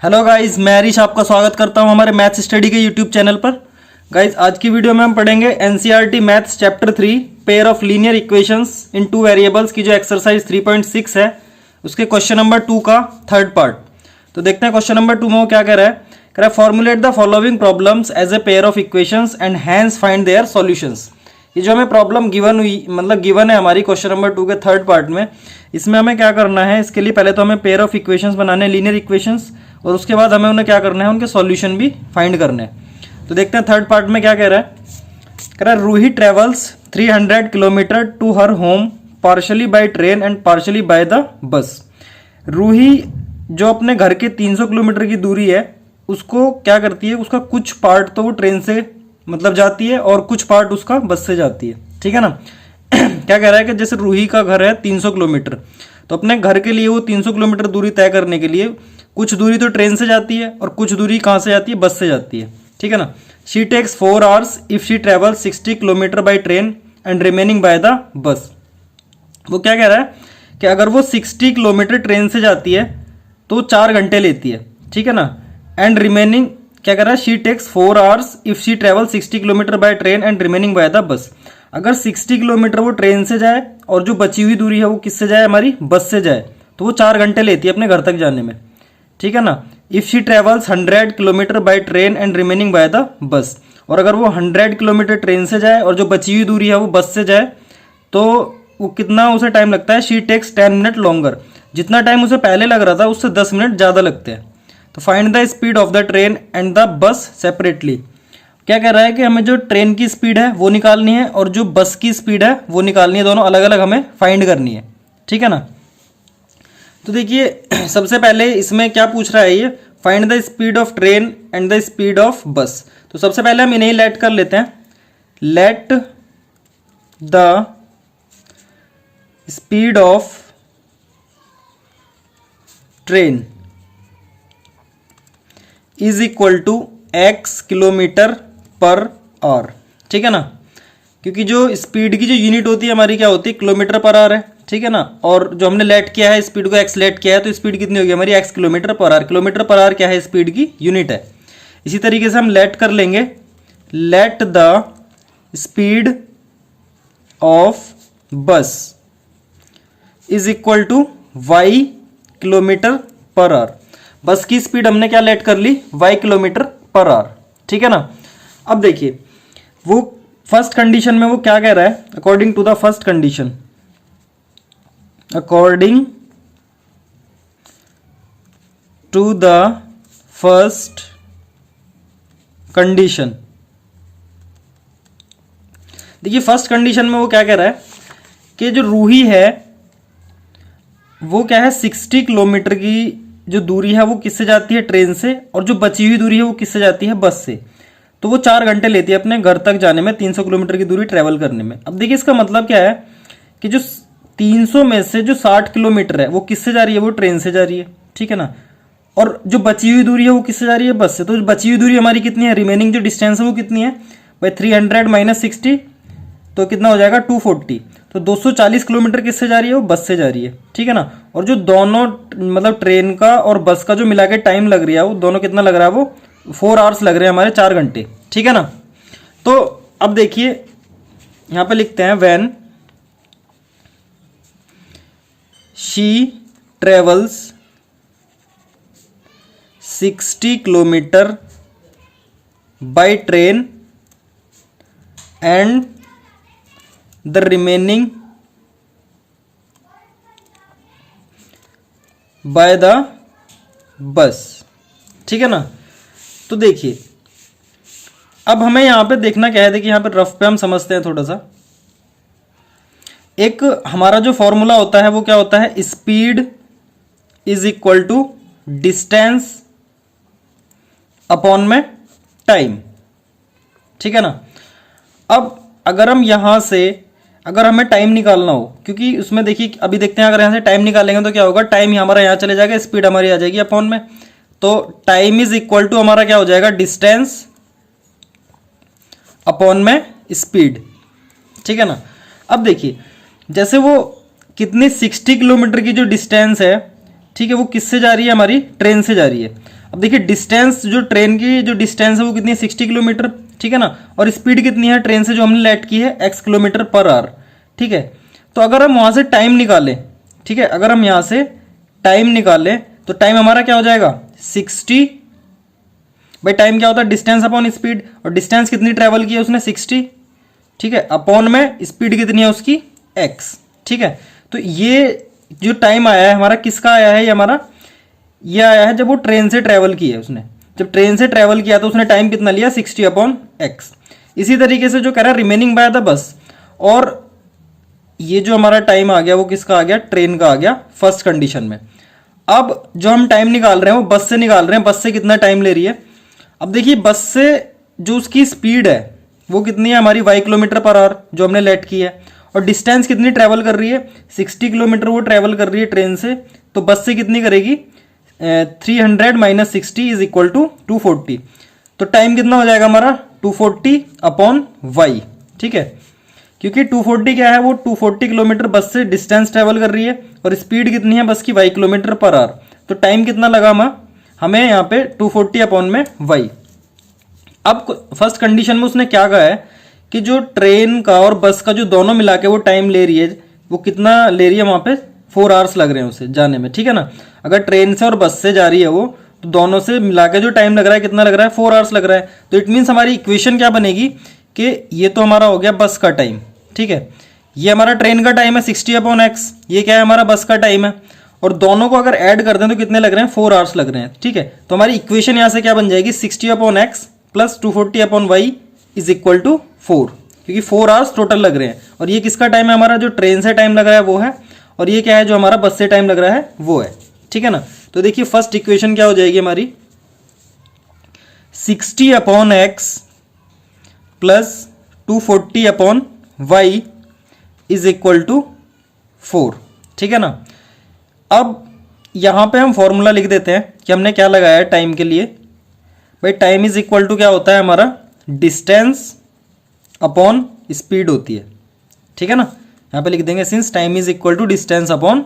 Hello guys, मैं हरीश आपका स्वागत करता हूं हमारे मैथ्स स्टडी के यूट्यूब चैनल पर। गाइस, आज की वीडियो में हम पढ़ेंगे NCERT maths chapter 3 pair of linear equations in two variables की जो एक्सरसाइज 3.6 है उसके क्वेश्चन नंबर 2 का थर्ड पार्ट। तो देखते हैं क्वेश्चन नंबर 2 में वो क्या कह रहा है। कह रहा है formulate the following problems as a pair of equations and hence find their solutions. ये जो हमें प्रॉब्लम गिवन हुई गिवन है हमारी क्वेश्चन नंबर 2 के थर्ड पार्ट में, इसमें हमें क्या करना है। इसके लिए पहले तो हमें पेयर ऑफ इक्वेशंस बनाने हैं, लीनियर इक्वेशंस, और उसके बाद हमें उन्हें क्या करना है, उनके सॉल्यूशन भी फाइंड करने हैं। तो देखते हैं थर्ड पार्ट में क्या कह रहा है। कह रहा है Roohi travels 300 kilometres to her home partially by train and partially by the bus. Roohi जो अपने घर के 300 किलोमीटर की दूरी है उसको क्या करती है, उसका कुछ पार्ट तो वो ट्रेन से जाती है और कुछ पार्ट उसका बस से जाती है। ठीक है ना। क्या कह रहा है कि जैसे रूही का घर है 300 किलोमीटर, तो अपने घर के लिए वो 300 किलोमीटर दूरी तय करने के लिए कुछ दूरी तो ट्रेन से जाती है और कुछ दूरी कहाँ से जाती है, बस से जाती है। ठीक है ना। She takes 4 hours if she travel 60 kilometres by train and remaining by the bus. वो क्या कह रहा है कि अगर वो 60 किलोमीटर ट्रेन से जाती है तो 4 घंटे लेती है। ठीक है ना। एंड रिमेनिंग क्या कर रहा है, she takes 4 hours if she travel 60 kilometre by train and remaining by the bus. अगर 60 किलोमीटर वो ट्रेन से जाए और जो बची हुई दूरी है वो किससे जाए, हमारी बस से जाए, तो वो 4 घंटे लेती है अपने घर तक जाने में। ठीक है ना। If she travels 100 kilometre by train and remaining by the बस, और अगर वो 100 किलोमीटर ट्रेन से जाए और जो बची हुई दूरी है वो बस से जाए तो वो कितना उसे टाइम लगता है, शी टेक्स 10 मिनट लॉन्गर। जितना टाइम उसे पहले लग रहा था उससे 10 मिनट ज़्यादा लगते हैं। तो find the speed of the train and the bus separately. क्या कह रहा है कि हमें जो ट्रेन की स्पीड है वो निकालनी है और जो बस की स्पीड है वो निकालनी है, दोनों अलग अलग हमें फाइंड करनी है। ठीक है ना। तो देखिए सबसे पहले इसमें क्या पूछ रहा है, ये find the speed of train and the speed of बस। तो सबसे पहले हम इन्हें लेट कर लेते हैं। Let the speed of train is equal to x kilometre per hour. ठीक है ना। क्योंकि जो स्पीड की जो यूनिट होती है हमारी क्या होती है, किलोमीटर पर आवर है। ठीक है ना। और जो हमने लेट किया है स्पीड को, x लेट किया है, तो स्पीड कितनी होगी हमारी, x kilometre per our. Kilometre per our क्या है, स्पीड की यूनिट है। इसी तरीके से हम लेट कर लेंगे, let the speed of bus is equal to y kilometre per hour. Bus की स्पीड हमने क्या लेट कर ली, y किलोमीटर पर आवर। ठीक है ना। अब देखिए वो फर्स्ट कंडीशन में वो क्या कह रहा है, according to the first condition, according to the first condition. देखिए फर्स्ट कंडीशन में वो क्या कह रहा है कि जो रूही है वो क्या है, 60 किलोमीटर की जो दूरी है वो किससे जाती है, ट्रेन से, और जो बची हुई दूरी है वो किससे जाती है, बस से। तो वो 4 घंटे लेती है अपने घर तक जाने में, 300 किलोमीटर की दूरी ट्रेवल करने में। अब देखिए इसका मतलब क्या है कि जो 300 में से जो 60 किलोमीटर है वो किससे जा रही है, वो ट्रेन से जा रही है। ठीक है ना। और जो बची हुई दूरी है वो किससे जा रही है, बस से। तो बची हुई दूरी हमारी कितनी है, रिमेनिंग जो डिस्टेंस है वो कितनी है भाई, 300 माइनस 60 तो कितना हो जाएगा, 240। तो 240 किलोमीटर किससे जा रही है, वो बस से जा रही है। ठीक है ना। और जो दोनों ट्रेन का और बस का जो मिला के टाइम लग रहा है वो दोनों कितना लग रहा है, वो 4 आवर्स लग रहे हैं हमारे, 4 घंटे। ठीक है ना। तो अब देखिए यहां पे लिखते हैं when she travels 60 kilometre by train and the remaining by the bus। ठीक है ना। तो देखिए अब हमें यहां पे देखना क्या है, देखिए यहां पे रफ पे हम समझते हैं थोड़ा सा। एक हमारा जो फॉर्मूला होता है वो क्या होता है, speed is equal to distance upon में टाइम। ठीक है ना। अब अगर हम यहां से अगर हमें टाइम निकालना हो, क्योंकि उसमें देखिए अभी देखते हैं अगर यहाँ से टाइम निकालेंगे तो क्या होगा, टाइम हमारा यहाँ चले जाएगा, स्पीड हमारी आ जाएगी अपॉन में। तो टाइम इज इक्वल टू हमारा क्या हो जाएगा, डिस्टेंस अपॉन में स्पीड। ठीक है ना। अब देखिए जैसे वो कितनी 60 किलोमीटर की जो डिस्टेंस है, ठीक है, वो किससे जा रही है, हमारी ट्रेन से जा रही है। अब देखिए डिस्टेंस, जो ट्रेन की जो डिस्टेंस है वो कितनी है, 60 किलोमीटर, ठीक है ना, और स्पीड कितनी है ट्रेन से जो हमने लेट की है, x किलोमीटर पर आवर, ठीक है। तो अगर हम वहां से टाइम निकालें, ठीक है, अगर हम यहां से टाइम निकालें तो टाइम हमारा क्या हो जाएगा 60, भाई टाइम क्या होता है डिस्टेंस अपॉन स्पीड, और डिस्टेंस कितनी ट्रेवल की है उसने 60, ठीक है, अपॉन में स्पीड कितनी है उसकी x, ठीक है। तो ये जो टाइम आया है हमारा किसका आया है, ये हमारा ये आया है जब वो ट्रेन से ट्रेवल की है उसने, जब ट्रेन से ट्रेवल किया तो उसने टाइम कितना लिया 60 अपॉन x। इसी तरीके से जो कह रहा है रिमेनिंग बाय द बस, और ये जो हमारा टाइम आ गया वो किसका आ गया, ट्रेन का आ गया फर्स्ट कंडीशन में। अब जो हम टाइम निकाल रहे हैं वो बस से निकाल रहे हैं, बस से कितना टाइम ले रही है। अब देखिए बस से जो उसकी स्पीड है वो कितनी है हमारी y किलोमीटर पर आवर जो हमने लेट की है, और डिस्टेंस कितनी ट्रेवल कर रही है 60 किलोमीटर वो ट्रेवल कर रही है ट्रेन से, तो बस से कितनी करेगी 300 माइनस 60 इज इक्वल टू 240। तो टाइम कितना हो जाएगा हमारा 240 अपॉन y, ठीक है, क्योंकि 240 क्या है, वो 240 किलोमीटर बस से डिस्टेंस ट्रेवल कर रही है और स्पीड कितनी है बस की y किलोमीटर पर आवर। तो टाइम कितना लगा हमें यहाँ पे 240 अपॉन में y। अब फर्स्ट कंडीशन में उसने क्या कहा है कि जो ट्रेन का और बस का जो दोनों मिला के वो टाइम ले रही है, वो कितना ले रही है वहां पे 4 आवर्स लग रहे हैं उसे जाने में, ठीक है ना। अगर ट्रेन से और बस से जा रही है वो, तो दोनों से मिला के जो टाइम लग रहा है कितना लग रहा है 4 आवर्स लग रहा है। तो इट मीन्स हमारी इक्वेशन क्या बनेगी कि ये तो हमारा हो गया बस का टाइम, ठीक है, ये हमारा ट्रेन का टाइम है 60 अपॉन एक्स, ये क्या है हमारा बस का टाइम है, और दोनों को अगर ऐड कर दें तो कितने लग रहे हैं 4 आवर्स लग रहे हैं, ठीक है। तो हमारी इक्वेशन यहाँ से क्या बन जाएगी 60 upon x plus 240 upon y is equal to 4, क्योंकि 4 आवर्स टोटल लग रहे हैं, और ये किसका टाइम है हमारा जो ट्रेन से टाइम लग रहा है वो है, और ये क्या है जो हमारा बस से टाइम लग रहा है वो है, ठीक है ना। तो देखिए फर्स्ट इक्वेशन क्या हो जाएगी हमारी 60 upon x plus 240 upon y is equal to 4, ठीक है ना। अब यहां पे हम फॉर्मूला लिख देते हैं कि हमने क्या लगाया है टाइम के लिए, भाई टाइम इज इक्वल टू क्या होता है हमारा डिस्टेंस अपॉन स्पीड होती है, ठीक है ना। यहां पे लिख देंगे since time is equal to distance upon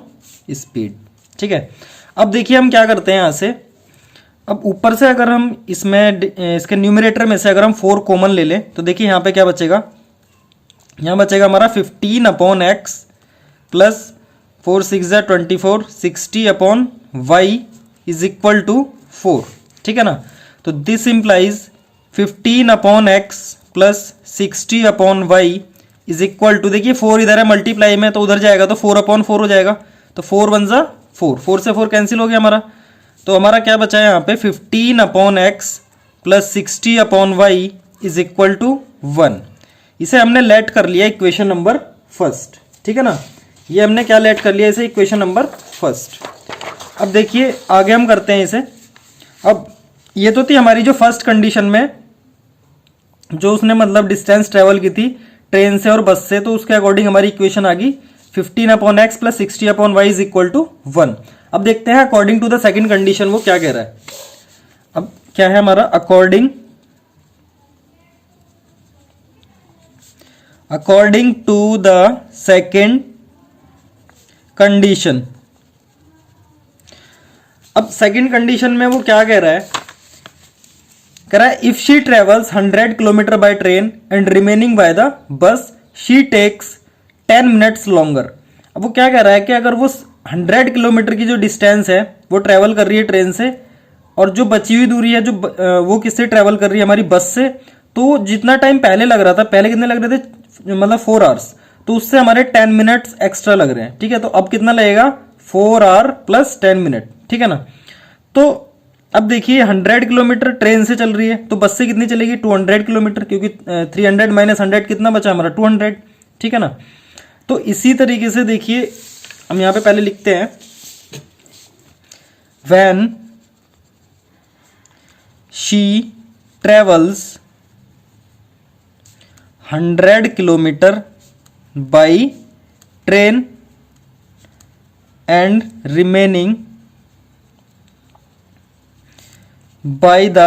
speed, ठीक है। अब देखिए हम क्या करते हैं यहां से, अब ऊपर से अगर हम इसमें इसके न्यूमरेटर में से अगर हम 4 कॉमन ले लें तो देखिए यहां पे क्या बचेगा, यहां बचेगा हमारा 15 upon x plus 4 6 24 60 upon y is equal to 4, ठीक है ना। तो this implies 15 upon x plus 60 upon y is equal to, देखिए 4 इधर है मल्टीप्लाई में तो उधर जाएगा तो 4 अपॉन 4 हो जाएगा, तो 4 1 जा 4, 4 से 4 कैंसिल हो गया हमारा। तो हमारा क्या बचा है यहाँ पे 15 upon x plus 60 upon y is equal to 1। इसे हमने लेट कर लिया इक्वेशन नंबर फर्स्ट, ठीक है ना, ये हमने क्या लेट कर लिया इसे इक्वेशन नंबर फर्स्ट। अब देखिए आगे हम करते हैं इसे, अब ये तो थी हमारी जो फर्स्ट कंडीशन में जो उसने मतलब डिस्टेंस ट्रेवल की थी ट्रेन से और बस से, तो उसके अकॉर्डिंग हमारी इक्वेशन आ गई 15 upon x plus 60 upon y is equal to 1। अब देखते हैं according to the second condition वो क्या कह रहा है। अब क्या है हमारा according to the second condition. अब सेकंड कंडीशन में वो क्या कह रहा है, कह रहा है if she travels 100 kilometre by train and remaining by the bus she takes 10 minutes longer. अब वो क्या कह रहा है कि अगर वो 100 किलोमीटर की जो डिस्टेंस है वो ट्रेवल कर रही है ट्रेन से, और जो बची हुई दूरी है जो वो किससे ट्रेवल कर रही है हमारी बस से, तो जितना टाइम पहले लग रहा था, पहले कितने लग रहे थे मतलब 4 आवर्स, तो उससे हमारे 10 मिनट्स एक्स्ट्रा लग रहे हैं, ठीक है। तो अब कितना लगेगा 4 आवर प्लस 10 मिनट, ठीक है ना। तो अब देखिए 100 किलोमीटर ट्रेन से चल रही है, तो बस से कितनी चलेगी 200 किलोमीटर, क्योंकि 300 माइनस 100 कितना बचा हमारा 200, ठीक है ना। तो इसी तरीके से देखिए हम यहां पे पहले लिखते हैं when she travels 100 kilometre by train and remaining by the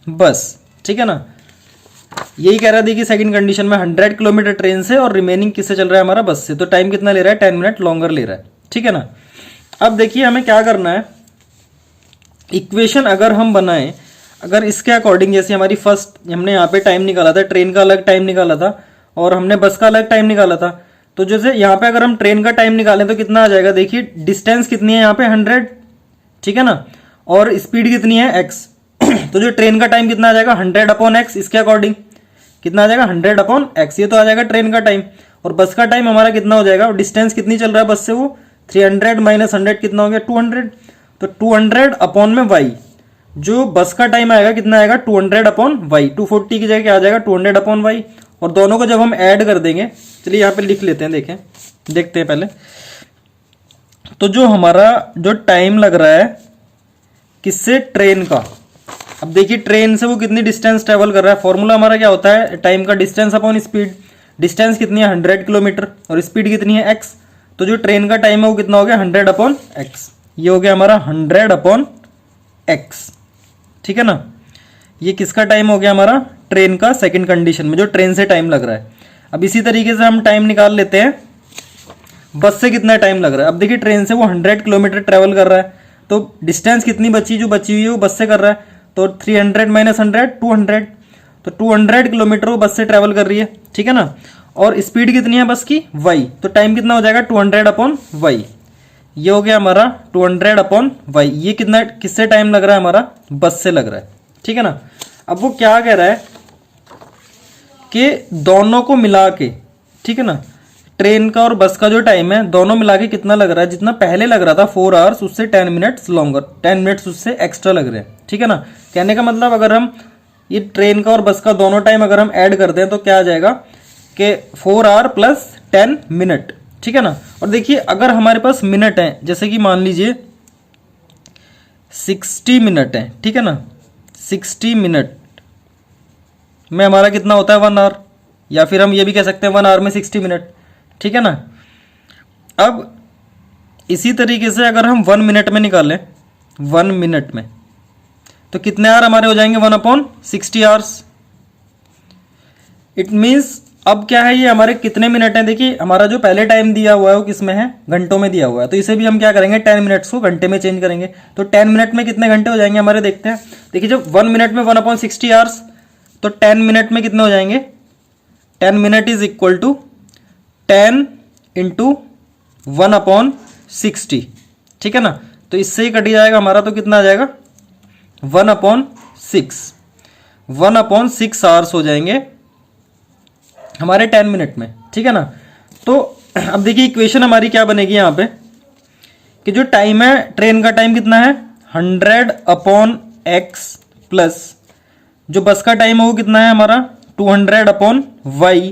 बस, ठीक है ना। यही कह रहा था कि सेकंड कंडीशन में 100 किलोमीटर ट्रेन से और रिमेनिंग किससे चल रहा है हमारा बस से, तो टाइम कितना ले रहा है 10 मिनट लॉन्गर ले रहा है, ठीक है ना। अब देखिए हमें क्या करना है, इक्वेशन अगर हम बनाएं, अगर इसके अकॉर्डिंग, जैसे हमारी फर्स्ट हमने यहाँ पे टाइम निकाला था, ट्रेन का अलग टाइम निकाला था और हमने बस का अलग टाइम निकाला था, तो जैसे यहाँ पे अगर हम ट्रेन का टाइम निकालें तो कितना आ जाएगा, देखिए डिस्टेंस कितनी है यहाँ पे 100, ठीक है ना, और स्पीड कितनी है x। तो जो ट्रेन का टाइम कितना आ जाएगा 100/x, इसके अकॉर्डिंग कितना आ जाएगा 100/x, ये तो आ जाएगा ट्रेन का टाइम। और बस का टाइम हमारा कितना हो जाएगा, डिस्टेंस कितनी चल रहा है बस से, वो 300 माइनस 100 कितना हो गया 200, तो 200/y, जो बस का टाइम आएगा कितना आएगा 200/y, 240 की जगह क्या आ जाएगा 200/y। और दोनों को जब हम ऐड कर देंगे, चलिए यहाँ पे लिख लेते हैं, देखते हैं पहले। तो जो हमारा जो टाइम लग रहा है किससे, ट्रेन का, अब देखिए ट्रेन से वो कितनी डिस्टेंस ट्रेवल कर रहा है, फॉर्मूला हमारा क्या होता है टाइम का, डिस्टेंस अपॉन स्पीड। डिस्टेंस कितनी है 100 किलोमीटर और स्पीड कितनी है x, तो जो ट्रेन का टाइम है वो कितना हो गया 100/x, ये हो गया हमारा 100/x, ठीक है ना। ये किसका टाइम हो गया हमारा, ट्रेन का, सेकंड कंडीशन में जो ट्रेन से टाइम लग रहा है। अब इसी तरीके से हम टाइम निकाल लेते हैं बस से कितना टाइम लग रहा है। अब देखिए ट्रेन से वो 100 किलोमीटर ट्रेवल कर रहा है, तो डिस्टेंस कितनी बची, जो बची हुई है वो बस से कर रहा है, तो 300 माइनस 100 200, तो 200 किलोमीटर वो बस से ट्रेवल कर रही है, ठीक है ना। और स्पीड कितनी है बस की y, तो टाइम कितना हो जाएगा 200/y, ये हो गया हमारा 200/y। ये कितना किससे टाइम लग रहा है हमारा, बस से लग रहा है, ठीक है ना। अब वो क्या कह रहा है कि दोनों को मिला के, ठीक है ना, ट्रेन का और बस का जो टाइम है दोनों मिला के कितना लग रहा है, जितना पहले लग रहा था 4 आवर्स, उससे 10 मिनट्स लॉन्गर, 10 मिनट्स उससे एक्स्ट्रा लग रहे हैं, ठीक है ना। कहने का मतलब अगर हम ये ट्रेन का और बस का दोनों टाइम अगर हम ऐड करते हैं तो क्या आ जाएगा कि 4 आवर प्लस 10 मिनट, ठीक है ना। और देखिए अगर हमारे पास मिनट है, जैसे कि मान लीजिए 60 मिनट है, ठीक है ना, 60 मिनट में हमारा कितना होता है 1 आवर, या फिर हम ये भी कह सकते हैं 1 आवर में 60 मिनट, ठीक है ना। अब इसी तरीके से अगर हम 1 मिनट में निकालें, 1 मिनट में, तो कितने आवर हमारे हो जाएंगे 1/60 आवर्स। इट मीन्स अब क्या है, ये हमारे कितने मिनट हैं, देखिए हमारा जो पहले टाइम दिया हुआ है वो किस में है, घंटों में दिया हुआ है, तो इसे भी हम क्या करेंगे 10 मिनट्स को घंटे में चेंज करेंगे, तो 10 मिनट में कितने घंटे हो जाएंगे हमारे, देखते हैं। देखिए जब 1 मिनट में 1/60 आवर्स, तो 10 मिनट में कितने हो जाएंगे, 10 minute is equal to 10 into 1/60, ठीक है ना। तो इससे ही कट जाएगा हमारा, तो कितना आ जाएगा 1/6, 1/6 आवर्स हो जाएंगे हमारे 10 मिनट में, ठीक है ना। तो अब देखिए इक्वेशन हमारी क्या बनेगी यहाँ पे, कि जो टाइम है ट्रेन का टाइम कितना है 100/x प्लस जो बस का टाइम है वो कितना है हमारा 200/y,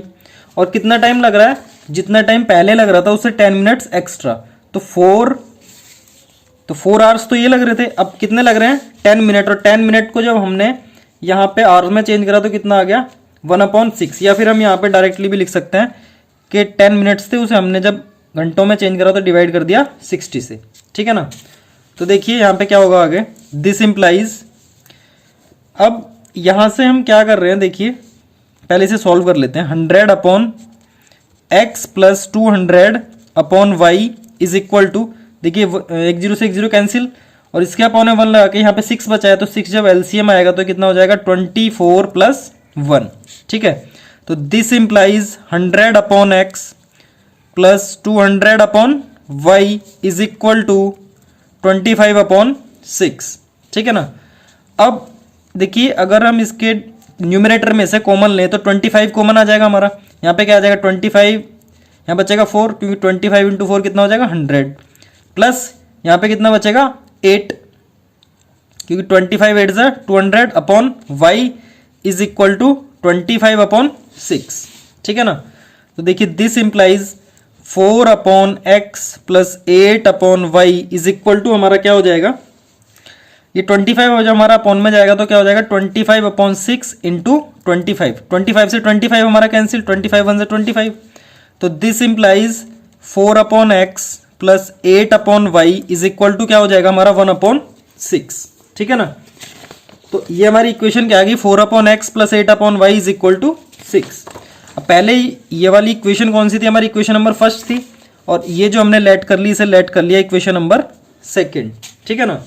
और कितना टाइम लग रहा है, जितना टाइम पहले लग रहा था उससे 10 मिनट्स एक्स्ट्रा, तो 4 आवर्स तो ये लग रहे थे, अब कितने लग रहे हैं 10 मिनट, और 10 मिनट को जब हमने यहाँ पे आवर्स में चेंज करा तो कितना आ गया 1/6, या फिर हम यहाँ पे डायरेक्टली भी लिख सकते हैं कि 10 मिनट्स थे, उसे हमने जब घंटों में चेंज करा तो डिवाइड कर दिया 60 से, ठीक है ना। तो देखिए यहाँ पे क्या होगा आगे, दिस इम्प्लाइज, अब यहाँ से हम क्या कर रहे हैं, देखिए पहले इसे सॉल्व कर लेते हैं। 100/x plus 200/y is equal to, देखिए 1 0 से 1 0 कैंसिल, और इसके अपॉन 1 लगा के यहाँ पे 6 बचा है, तो 6 जब एलसीएम आएगा तो कितना हो जाएगा 24 + 1, ठीक है। तो this implies 100/x plus 200/y is equal to 25/6, ठीक है ना। अब देखिए अगर हम इसके न्यूमरेटर में से कॉमन लें तो 25 कॉमन आ जाएगा हमारा, यहाँ पे क्या आ जाएगा 25, यहाँ बचेगा 4, क्योंकि 25 × 4 कितना हो जाएगा 100, प्लस यहाँ पे कितना बचेगा 8, क्योंकि 25 8 ज़ा 200/y इज इक्वल टू 25/6, ठीक है ना। तो देखिए this implies 4/x plus 8/y is equal to हमारा क्या हो जाएगा, ये 25 जब हमारा अपॉन में जाएगा तो क्या हो जाएगा 25/6 इंटू 25 से 25 हमारा कैंसिल, 25 1 से 25, तो this implies 4/x plus 8/y is equal to क्या हो जाएगा हमारा 1/6, ठीक है ना। तो ये हमारी इक्वेशन क्या आ गई 4/x plus 8/y is equal to 6। अब पहले ही ये वाली इक्वेशन कौन सी थी, हमारी इक्वेशन नंबर फर्स्ट थी, और ये जो हमने लेट कर ली इसे लेट कर लिया इक्वेशन नंबर सेकंड, ठीक है ना।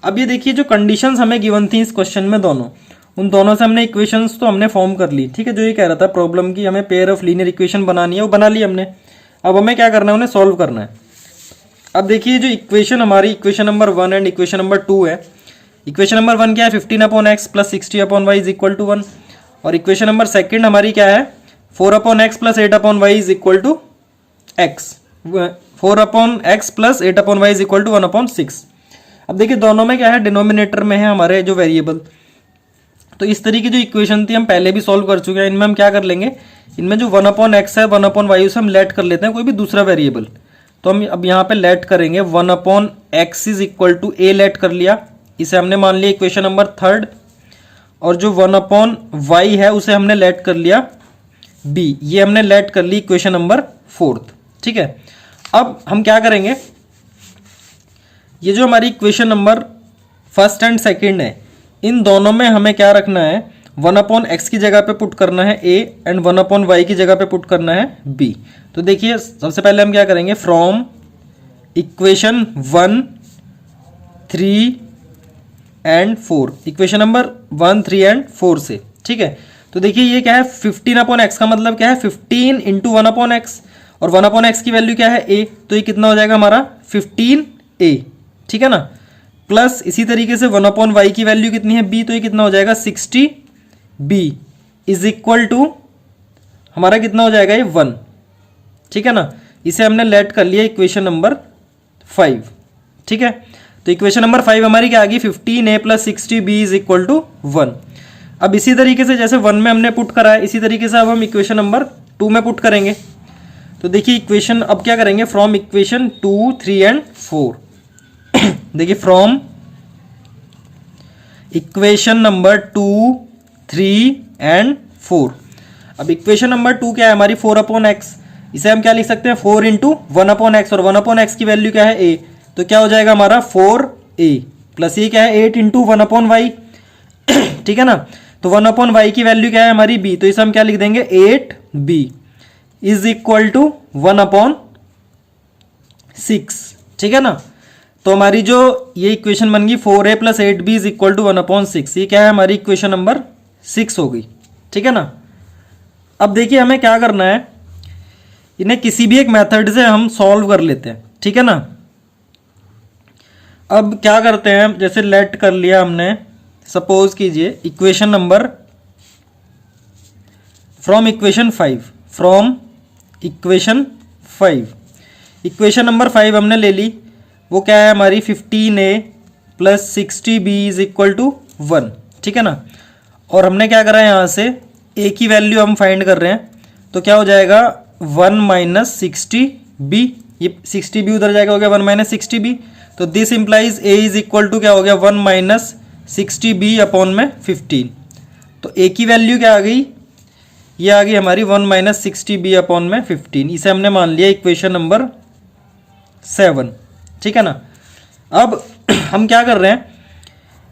अब ये देखिए जो कंडीशंस हमें गिवन थी इस क्वेश्चन में दोनों, उन दोनों से हमने इक्वेशंस तो हमने फॉर्म कर ली, ठीक है। जो ये कह रहा था प्रॉब्लम की हमें पेयर ऑफ लीनियर इक्वेशन बनानी है, वो बना ली हमने। अब हमें क्या करना है, उन्हें सॉल्व करना है। अब देखिए जो इक्वेशन हमारी equation number 1 and equation number 2 है। इक्वेशन नंबर 1 क्या है, 15/x plus 60/y is equal to 1। और इक्वेशन नंबर सेकंड हमारी क्या है, 4/x plus 8/y is equal to x। 4/x plus 8/y is equal to 1/6। अब देखिए दोनों में क्या है, डिनोमिनेटर में है हमारे जो वेरिएबल। तो इस तरीके जो इक्वेशन थी हम पहले भी सॉल्व कर चुके हैं। इनमें हम क्या कर लेंगे, इनमें जो 1/x है 1/y से हम लेट कर लेते हैं कोई भी दूसरा वेरिएबल। तो हम अब यहाँ पे लेट करेंगे 1/x is equal to a let कर लिया, इसे हमने मान लिया इक्वेशन नंबर 3। और जो 1/y है उसे हमने लेट कर लिया b, ये हमने लेट कर ली इक्वेशन नंबर 4, ठीक है। अब हम क्या करेंगे, ये जो हमारी equation number first and second है, इन दोनों में हमें क्या रखना है, 1/x की जगह पे पुट करना है a एंड 1/y की जगह पे पुट करना है b। तो देखिए सबसे पहले हम क्या करेंगे, from equation 1, 3 and 4, equation number 1, 3 and 4 से, ठीक है। तो देखिए ये क्या है, 15/x का मतलब क्या है, 15 इंटू 1/x, और 1/x की वैल्यू क्या है a, तो ये कितना हो जाएगा हमारा 15a, ठीक है ना। प्लस इसी तरीके से 1/y की वैल्यू कितनी है b, तो ये कितना हो जाएगा 60b इज इक्वल टू हमारा कितना हो जाएगा ये 1, ठीक है ना। इसे हमने लेट कर लिया इक्वेशन नंबर 5, ठीक है। तो इक्वेशन नंबर 5 हमारी क्या आ गई, 15a plus 60b is equal to 1। अब इसी तरीके से जैसे 1 में हमने पुट करा है, इसी तरीके से अब हम इक्वेशन नंबर 2 में पुट करेंगे। तो देखिए इक्वेशन अब क्या करेंगे, फ्रॉम इक्वेशन 2, 3 एंड 4। देखिए फ्रॉम इक्वेशन नंबर 2, 3 एंड 4। अब इक्वेशन नंबर 2 क्या है हमारी, 4/x, इसे हम क्या लिख सकते हैं, 4 इंटू 1/x, और 1/x की वैल्यू क्या है a, तो क्या हो जाएगा हमारा 4a, प्लस ये क्या है 8 इंटू 1/y, ठीक है ना। तो 1/y की वैल्यू क्या है हमारी b, तो इसे हम क्या लिख देंगे 8b इज इक्वल टू 1/6, ठीक है ना। तो हमारी जो ये इक्वेशन बन गई 4a plus 8b is equal to 1/6, ये क्या है हमारी इक्वेशन नंबर 6 हो गई, ठीक है ना। अब देखिए हमें क्या करना है, इन्हें किसी भी एक मेथड से हम सॉल्व कर लेते हैं, ठीक है ना। अब क्या करते हैं, जैसे लेट कर लिया हमने, सपोज कीजिए equation number from equation 5, from equation 5, equation number 5 हमने ले ली, वो क्या है हमारी 15a plus 60b is equal to 1, ठीक है ना। और हमने क्या करा है, यहाँ से a की वैल्यू हम फाइंड कर रहे हैं, तो क्या हो जाएगा 1 माइनस 60b, ये 60b उधर जाएगा, हो गया 1 माइनस 60b। तो this implies a is equal to क्या हो गया 1 माइनस 60b अपॉन में 15। तो a की वैल्यू क्या आ गई, ये आ गई हमारी 1 माइनस 60b अपॉन में 15। इसे हमने मान लिया इक्वेशन नंबर 7, ठीक है ना। अब हम क्या कर रहे हैं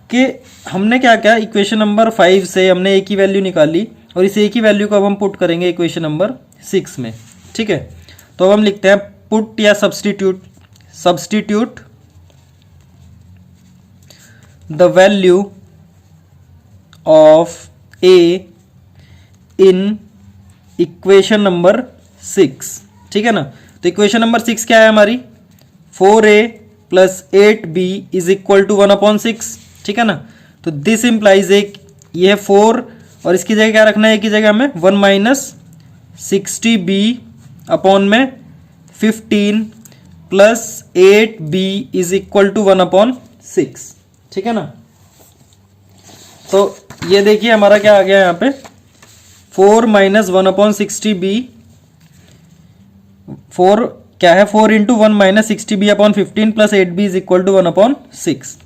कि हमने क्या किया, इक्वेशन नंबर 5 से हमने a की वैल्यू निकाली, और इस a की वैल्यू को अब हम पुट करेंगे इक्वेशन नंबर 6 में, ठीक है। तो अब हम लिखते हैं पुट या substitute the value of a in equation number 6, ठीक है ना। तो इक्वेशन नंबर 6 क्या है हमारी, 4a plus 8b is equal to 1/6, ठीक है ना। तो दिस इंप्लाइज एक ये है 4, और इसकी जगह क्या रखना है, की जगह हमें 1 माइनस 60b अपॉन में 15 plus 8b is equal to 1/6, ठीक है ना। तो ये देखिए हमारा क्या आ गया यहाँ पे, 4 माइनस 1/60b, 4 क्या है 4 into 1 minus 60b upon 15 plus 8b is equal to 1/6।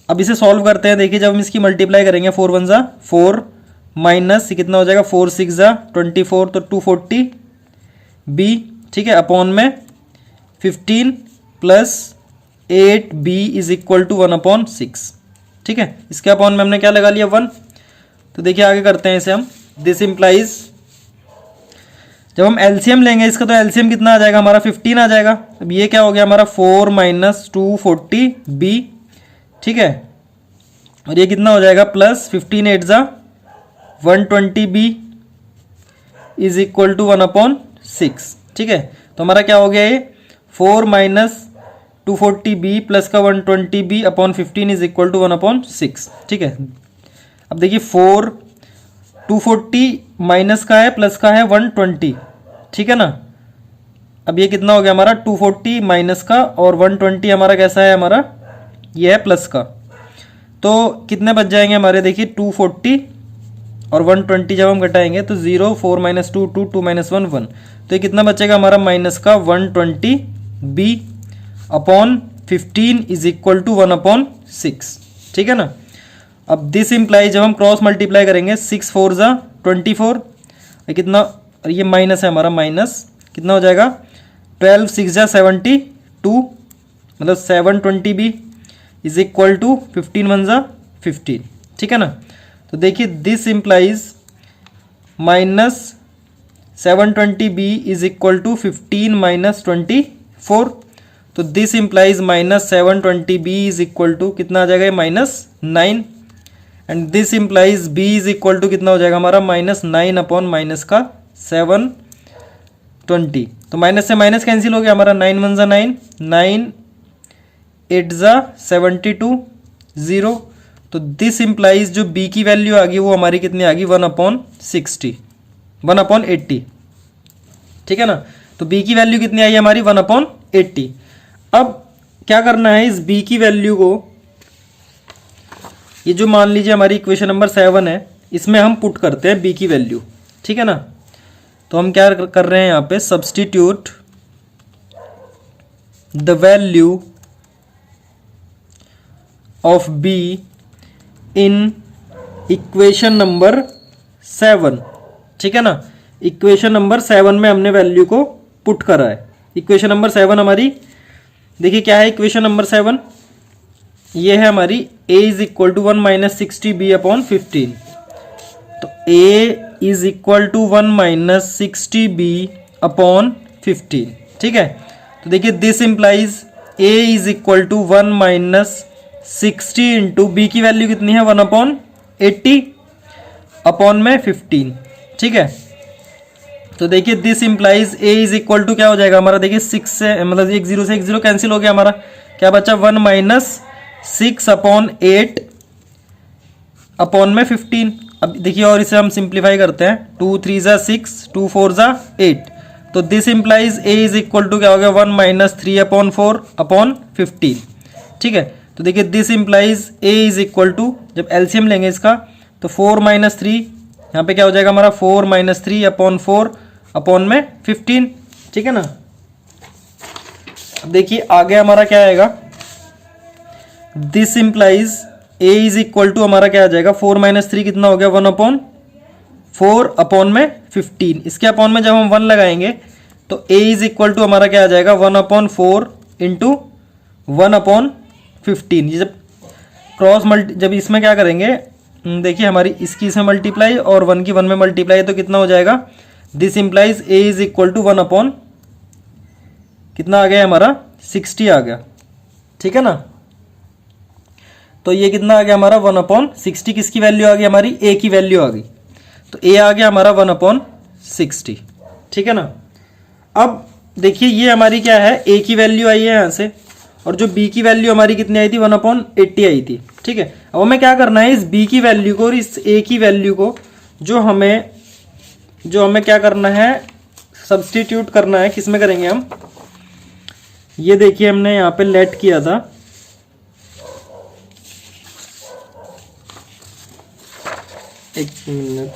अब इसे सॉल्व करते हैं। देखिए जब हम इसकी मल्टीप्लाई करेंगे 4 1 जा 4 माइनस कितना हो जाएगा 4 6 जा 24, तो 240b, ठीक है, अपॉन में 15 plus 8b is equal to 1/6, ठीक है। इसके अपॉन में हमने क्या लगा लिया 1। तो देखिए आगे करते हैं इसे हम, दिस इंप्लाइज जब हम एलसीएम लेंगे इसका, तो एलसीएम कितना आ जाएगा हमारा 15 आ जाएगा। अब ये क्या हो गया हमारा 4 माइनस 240b, ठीक है, और ये कितना हो जाएगा प्लस 15 8 जा 120b इज इक्वल टू 1/6। ठीक है, तो हमारा क्या हो गया ये 4 माइनस 240b प्लस का 120b upon 15 is equal to 1/6। ठीक है, अब देखिए 4 240 माइनस का है प्लस का है 120। ठीक है ना, अब ये कितना हो गया हमारा 240 माइनस का और 120 हमारा कैसा है, हमारा ये है प्लस का। तो कितने बच जाएंगे हमारे, देखिए 240 और 120 जब हम घटाएंगे तो 0 4 माइनस 2 2 2 माइनस 1 1। तो ये कितना बचेगा हमारा माइनस का 120b upon 15 is equal to 1/6। ठीक है ना, अब दिस इम्प्लाई जब हम क्रॉस मल्टीप्लाई करेंगे 6 4 जा 24, कितना, और ये माइनस है हमारा, माइनस कितना हो जाएगा 12 6 जा 72, मतलब 720b इज इक्वल टू 15 1 जा 15। ठीक है ना, तो देखिए this implies minus 720b is equal to 15 minus 24। तो this implies minus 720b is equal to कितना आ जाएगा, -9। And this implies b is equal to कितना हो जाएगा हमारा -9 अपॉन माइनस का 720। तो माइनस से माइनस कैंसिल हो गया हमारा, 9 1 जा 9 9 8 जा 72 0। तो दिस इम्प्लाइज जो b की वैल्यू आ गई वो हमारी कितनी आ गई 1/60 1/80। ठीक है ना, तो b की वैल्यू कितनी आई हमारी 1/80। अब क्या करना है, इस b की वैल्यू को, ये जो मान लीजिए हमारी इक्वेशन नंबर 7 है, इसमें हम पुट करते हैं b की वैल्यू। ठीक है ना, तो हम क्या कर रहे हैं यहाँ पे, substitute the value of b in equation number 7। ठीक है ना, इक्वेशन नंबर 7 में हमने वैल्यू को पुट करा है। इक्वेशन नंबर 7 हमारी, देखिए क्या है इक्वेशन नंबर 7, ये है हमारी a is equal to 1 minus 60b upon 15। तो a is equal to 1 minus 60b upon 15। ठीक है, तो देखिए this implies a is equal to 1 minus 60 into b की वैल्यू कितनी है 1/80 अपॉन में 15। ठीक है, तो देखिए this implies a is equal to क्या हो जाएगा हमारा, देखिए 6 से, मतलब एक 0 से एक 0 कैंसिल हो गया हमारा, क्या बचा 1 माइनस 6 अपॉन 8 अपॉन में 15। अब देखिए और इसे हम सिंप्लीफाई करते हैं, 2 3 जा 6 2 4 जा 8। तो this implies a is equal to क्या हो गया 1 माइनस 3 अपॉन 4 अपॉन 15। ठीक है, तो देखिए this implies a is equal to, जब एलसीएम लेंगे इसका तो 4 माइनस 3, यहाँ पे क्या हो जाएगा हमारा 4 माइनस 3 अपॉन 4 अपॉन में 15। ठीक है ना, अब देखिए आगे हमारा क्या आएगा, this implies a is equal to हमारा क्या आ जाएगा 4 माइनस 3 कितना हो गया 1/4 अपॉन में 15। इसके अपॉन में जब हम 1 लगाएंगे तो a इज इक्वल टू हमारा क्या आ जाएगा 1/4 इंटू 1/15। ये जब क्रॉस जब इसमें क्या करेंगे, देखिए हमारी इसकी इसमें मल्टीप्लाई और 1 की 1 में मल्टीप्लाई, तो कितना हो जाएगा, this implies a is equal to 1 upon कितना आ गया हमारा 60 आ गया। ठीक है ना, तो ये कितना आ गया हमारा 1/60, किसकी वैल्यू आ गई हमारी, a की वैल्यू आ गई, तो a आ गया हमारा 1/60। ठीक है ना, अब देखिए ये हमारी क्या है, a की वैल्यू आई है यहाँ से, और जो b की वैल्यू हमारी कितनी आई थी 1/80 आई थी। ठीक है, अब हमें क्या करना है, इस b की वैल्यू को और इस a की वैल्यू को जो हमें क्या करना है, सब्सटीट्यूट करना है, किस में करेंगे हम, ये देखिए हमने यहाँ पे लेट किया था, एक मिनट,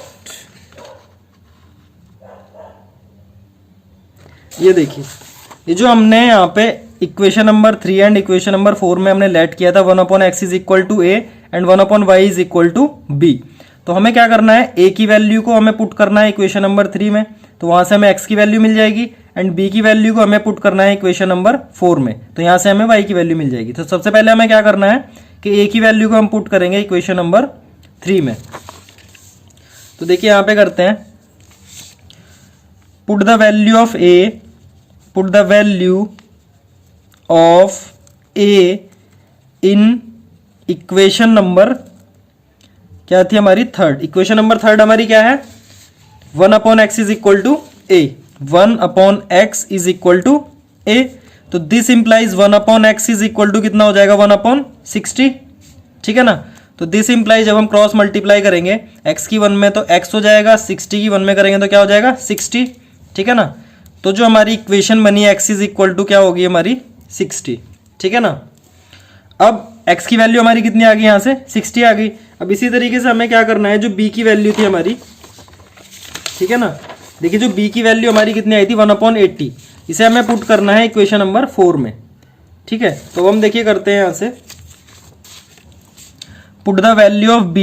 ये देखिए ये जो हमने यहाँ पे equation number 3 and equation number 4 में हमने लेट किया था 1/x is equal to a and 1/y is equal to b। तो हमें क्या करना है, a की वैल्यू को हमें पुट करना है इक्वेशन नंबर 3 में, तो वहां से हमें x की वैल्यू मिल जाएगी, एंड b की वैल्यू को हमें पुट करना है इक्वेशन नंबर 4 में, तो यहाँ से हमें y की वैल्यू मिल जाएगी। तो सबसे पहले हमें क्या करना है कि a की वैल्यू को हम पुट करेंगे इक्वेशन नंबर 3 में। तो देखिए यहाँ पे करते हैं, put the value of a, put the value of a in equation number क्या थी हमारी थर्ड। इक्वेशन नंबर थर्ड हमारी क्या है, 1/x is equal to a, 1/x is equal to a. तो this implies 1/x is equal to कितना हो जाएगा, 1/60, ठीक है ना। तो दिस इंप्लाइज जब हम क्रॉस मल्टीप्लाई करेंगे x की 1 में तो x हो जाएगा, 60 की 1 में करेंगे तो क्या हो जाएगा 60, ठीक है ना। तो जो हमारी इक्वेशन बनी x इज इक्वल टू क्या होगी हमारी 60, ठीक है ना। अब x की वैल्यू हमारी कितनी आ गई, यहाँ से 60 आ गई। अब इसी तरीके से हमें क्या करना है, जो b की वैल्यू थी हमारी, ठीक है ना। देखिए जो b की वैल्यू हमारी कितनी आई थी 1/80, इसे हमें पुट करना है इक्वेशन नंबर 4 में, ठीक है। तो हम देखिए करते हैं यहाँ से, put the value of b,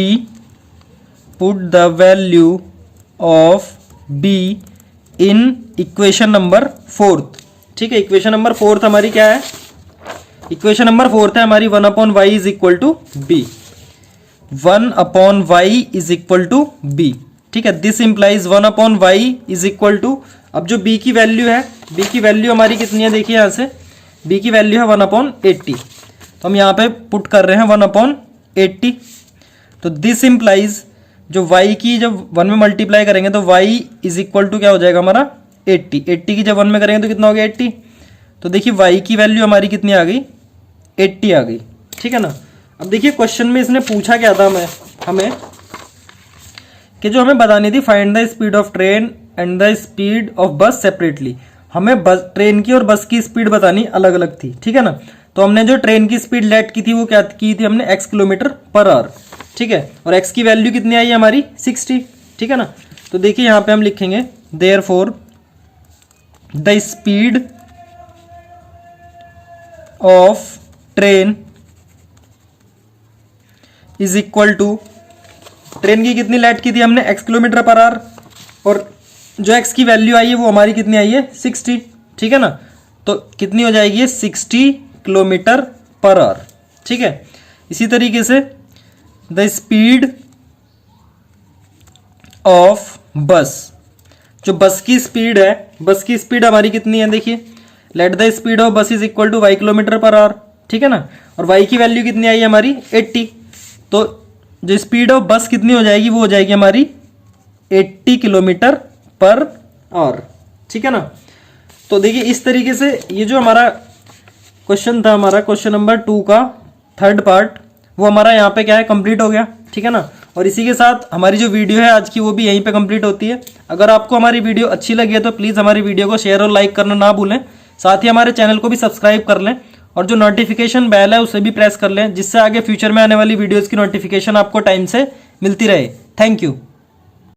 put the value of b in equation number 4, ठीक है। इक्वेशन नंबर 4 हमारी क्या है, इक्वेशन नंबर 4 है हमारी 1/y is equal to b, 1/y is equal to b, ठीक है। This implies 1/y is equal to, अब जो b की वैल्यू है, b की वैल्यू हमारी कितनी है, देखिए यहाँ से b की वैल्यू है 1/80, तो हम यहाँ पे पुट कर रहे हैं 1/80। तो दिस इंप्लाइज जो y की जब 1 में मल्टीप्लाई करेंगे तो y इज इक्वल टू क्या हो जाएगा हमारा 80, 80 की जब 1 में करेंगे तो कितना हो गया 80। तो देखिए y की वैल्यू हमारी कितनी आ गई, 80 आ गई, ठीक है ना। अब देखिए क्वेश्चन में इसने पूछा क्या था हमें कि जो हमें बतानी थी, find the speed of train and the speed of बस सेपरेटली। हमें बस, ट्रेन की और बस की स्पीड बतानी अलग अलग थी, ठीक है ना। तो हमने जो ट्रेन की स्पीड लेट की थी वो क्या की थी हमने, x किलोमीटर पर आवर, ठीक है। और x की वैल्यू कितनी आई हमारी 60, ठीक है ना। तो देखिए यहाँ पे हम लिखेंगे therefore the speed of train is equal to, train की कितनी लेट की थी हमने x किलोमीटर पर आवर, और जो x की वैल्यू आई है वो हमारी कितनी आई है 60, ठीक है ना। तो कितनी हो जाएगी 60 किलोमीटर पर आवर, ठीक है। इसी तरीके से द स्पीड ऑफ बस, जो बस की स्पीड है, बस की स्पीड हमारी कितनी है, देखिए let the speed of bus is equal to y kilometre per hour, ठीक है ना। और y की वैल्यू कितनी आई हमारी 80, तो जो स्पीड ऑफ बस कितनी हो जाएगी, वो हो जाएगी हमारी 80 किलोमीटर पर आवर, ठीक है ना। तो देखिए इस तरीके से ये जो हमारा क्वेश्चन था, हमारा क्वेश्चन नंबर 2 का थर्ड पार्ट, वो हमारा यहाँ पे क्या है, कंप्लीट हो गया, ठीक है ना। और इसी के साथ हमारी जो वीडियो है आज की वो भी यहीं पे कंप्लीट होती है। अगर आपको हमारी वीडियो अच्छी लगी है तो प्लीज़ हमारी वीडियो को शेयर और लाइक करना ना भूलें, साथ ही हमारे चैनल को भी सब्सक्राइब कर लें और जो नोटिफिकेशन बेल है उसे भी प्रेस कर लें, जिससे आगे फ्यूचर में आने वाली वीडियोज़ की नोटिफिकेशन आपको टाइम से मिलती रहे। Thank you.